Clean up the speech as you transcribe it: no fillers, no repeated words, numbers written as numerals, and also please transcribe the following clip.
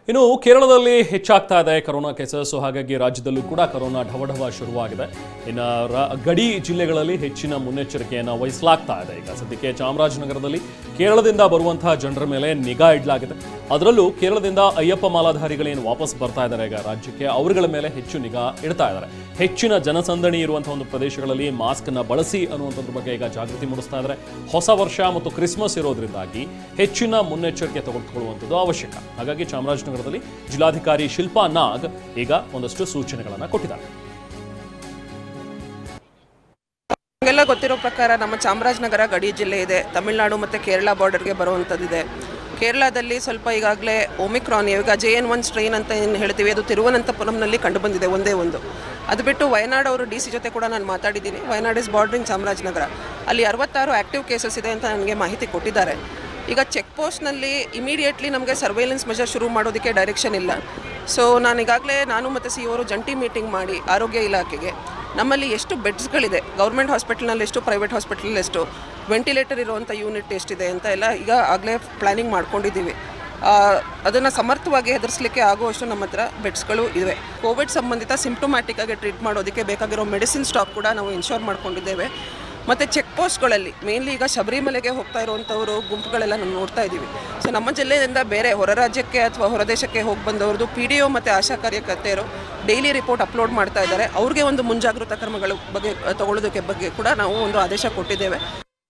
ಇನ್ನು ಕೇರಳದಲ್ಲಿ ಹೆಚ್ಚಾಗ್ತಾ ಇದೆ ಕೊರೋನಾ ಕೇಸಸ್. ಹಾಗಾಗಿ ರಾಜ್ಯದಲ್ಲೂ ಕೂಡ ಕೊರೋನಾ ಢವಢವ ಶುರುವಾಗಿದೆ. ಇನ್ನು ಗಡಿ ಜಿಲ್ಲೆಗಳಲ್ಲಿ ಹೆಚ್ಚಿನ ಮುನ್ನೆಚ್ಚರಿಕೆಯನ್ನು ವಹಿಸಲಾಗ್ತಾ ಇದೆ. ಈಗ ಸದ್ಯಕ್ಕೆ ಚಾಮರಾಜನಗರದಲ್ಲಿ ಕೇರಳದಿಂದ ಬರುವಂತಹ ಜನರ ಮೇಲೆ ನಿಗಾ ಇಡಲಾಗಿದೆ. ಅದರಲ್ಲೂ ಕೇರಳದಿಂದ ಅಯ್ಯಪ್ಪ ಮಾಲಾಧಾರಿಗಳೇನು ವಾಪಸ್ ಬರ್ತಾ ಇದ್ದಾರೆ ಈಗ ರಾಜ್ಯಕ್ಕೆ, ಅವರುಗಳ ಮೇಲೆ ಹೆಚ್ಚು ನಿಗಾ ಇಡ್ತಾ ಇದ್ದಾರೆ. ಹೆಚ್ಚಿನ ಜನಸಂದಣಿ ಇರುವಂತಹ ಒಂದು ಪ್ರದೇಶಗಳಲ್ಲಿ ಮಾಸ್ಕ್ ಅನ್ನು ಬಳಸಿ ಅನ್ನುವಂಥದ್ರ ಬಗ್ಗೆ ಈಗ ಜಾಗೃತಿ ಮೂಡಿಸ್ತಾ ಇದ್ದಾರೆ. ಹೊಸ ವರ್ಷ ಮತ್ತು ಕ್ರಿಸ್ಮಸ್ ಇರೋದ್ರಿಂದಾಗಿ ಹೆಚ್ಚಿನ ಮುನ್ನೆಚ್ಚರಿಕೆ ತೆಗೆದುಕೊಳ್ಳುವಂಥದ್ದು ಅವಶ್ಯಕ. ಹಾಗಾಗಿ ಚಾಮರಾಜನಗರದಲ್ಲಿ ಜಿಲ್ಲಾಧಿಕಾರಿ ಶಿಲ್ಪಾ ನಾಗ್ ಈಗ ಒಂದಷ್ಟು ಸೂಚನೆಗಳನ್ನು ಕೊಟ್ಟಿದ್ದಾರೆ. ನಮಗೆಲ್ಲ ಗೊತ್ತಿರೋ ಪ್ರಕಾರ ನಮ್ಮ ಚಾಮರಾಜನಗರ ಗಡಿ ಜಿಲ್ಲೆ ಇದೆ, ತಮಿಳುನಾಡು ಮತ್ತು ಕೇರಳ ಬಾರ್ಡರ್ಗೆ ಬರುವಂಥದ್ದಿದೆ. ಕೇರಳದಲ್ಲಿ ಸ್ವಲ್ಪ ಈಗಾಗಲೇ ಒಮಿಕ್ರಾನ್, ಈಗ JN1 ಸ್ಟ್ರೈನ್ ಅಂತ ಏನು ಹೇಳ್ತೀವಿ, ಅದು ತಿರುವನಂತಪುರಂನಲ್ಲಿ ಕಂಡುಬಂದಿದೆ ಒಂದೇ ಒಂದು. ಅದು ಬಿಟ್ಟು ವಯನಾಡ್ ಅವರು DC ಜೊತೆ ಕೂಡ ನಾನು ಮಾತಾಡಿದ್ದೀನಿ. ವಯನಾಡ್ ಇಸ್ ಬಾರ್ಡ್ರಿಂಗ್ ಚಾಮರಾಜನಗರ. ಅಲ್ಲಿ 66 ಆ್ಯಕ್ಟಿವ್ ಕೇಸಸ್ ಇದೆ ಅಂತ ನನಗೆ ಮಾಹಿತಿ ಕೊಟ್ಟಿದ್ದಾರೆ. ಈಗ ಚೆಕ್ ಪೋಸ್ಟ್ನಲ್ಲಿ ಇಮಿಡಿಯೇಟ್ಲಿ ನಮಗೆ ಸರ್ವೇಲೆನ್ಸ್ ಮೆಜರ್ ಶುರು ಮಾಡೋದಕ್ಕೆ ಡೈರೆಕ್ಷನ್ ಇಲ್ಲ. ಸೊ ನಾನು ಮತ್ತು CEO ಅವರು ಜಂಟಿ ಮೀಟಿಂಗ್ ಮಾಡಿ ಆರೋಗ್ಯ ಇಲಾಖೆಗೆ ನಮ್ಮಲ್ಲಿ ಎಷ್ಟು ಬೆಡ್ಸ್ಗಳಿದೆ, ಗೌರ್ಮೆಂಟ್ ಹಾಸ್ಪಿಟಲ್ನಲ್ಲಿ ಎಷ್ಟು, ಪ್ರೈವೇಟ್ ಹಾಸ್ಪಿಟಲ್ ಎಷ್ಟು, ವೆಂಟಿಲೇಟರ್ ಇರುವಂಥ ಯೂನಿಟ್ ಎಷ್ಟಿದೆ ಅಂತ ಎಲ್ಲ ಈಗ ಆಗಲೇ ಪ್ಲ್ಯಾನಿಂಗ್ ಮಾಡ್ಕೊಂಡಿದ್ದೀವಿ. ಅದನ್ನು ಸಮರ್ಥವಾಗಿ ಎದುರಿಸಲಿಕ್ಕೆ ಆಗುವಷ್ಟು ನಮ್ಮ ಹತ್ರ ಬೆಡ್ಸ್ಗಳು ಇವೆ. ಕೋವಿಡ್ ಸಂಬಂಧಿತ ಸಿಂಪ್ಟೊಮ್ಯಾಟಿಕ್ ಆಗಿ ಟ್ರೀಟ್ ಮಾಡೋದಕ್ಕೆ ಬೇಕಾಗಿರೋ ಮೆಡಿಸಿನ್ ಸ್ಟಾಕ್ ಕೂಡ ನಾವು ಇನ್ಶೋರ್ ಮಾಡ್ಕೊಂಡಿದ್ದೇವೆ. ಮತ್ತು ಚೆಕ್ ಪೋಸ್ಟ್ಗಳಲ್ಲಿ ಮೇನ್ಲಿ ಈಗ ಶಬರಿಮಲೆಗೆ ಹೋಗ್ತಾ ಇರುವಂಥವರು ಗುಂಪುಗಳೆಲ್ಲ ನಾವು ನೋಡ್ತಾ ಇದ್ದೀವಿ. ಸೊ ನಮ್ಮ ಜಿಲ್ಲೆಯಿಂದ ಬೇರೆ ಹೊರ ರಾಜ್ಯಕ್ಕೆ ಅಥವಾ ಹೊರದೇಶಕ್ಕೆ ಹೋಗಿ ಬಂದವ್ರದ್ದು PDO ಮತ್ತು ಆಶಾ ಕಾರ್ಯಕರ್ತೆಯರು ಡೈಲಿ ರಿಪೋರ್ಟ್ ಅಪ್ಲೋಡ್ ಮಾಡ್ತಾ ಇದ್ದಾರೆ. ಅವ್ರಿಗೆ ಒಂದು ಮುಂಜಾಗ್ರತಾ ಕ್ರಮಗಳ ಬಗ್ಗೆ ತಗೊಳ್ಳೋದಕ್ಕೆ ಬಗ್ಗೆ ಕೂಡ ನಾವು ಒಂದು ಆದೇಶ ಕೊಟ್ಟಿದ್ದೇವೆ.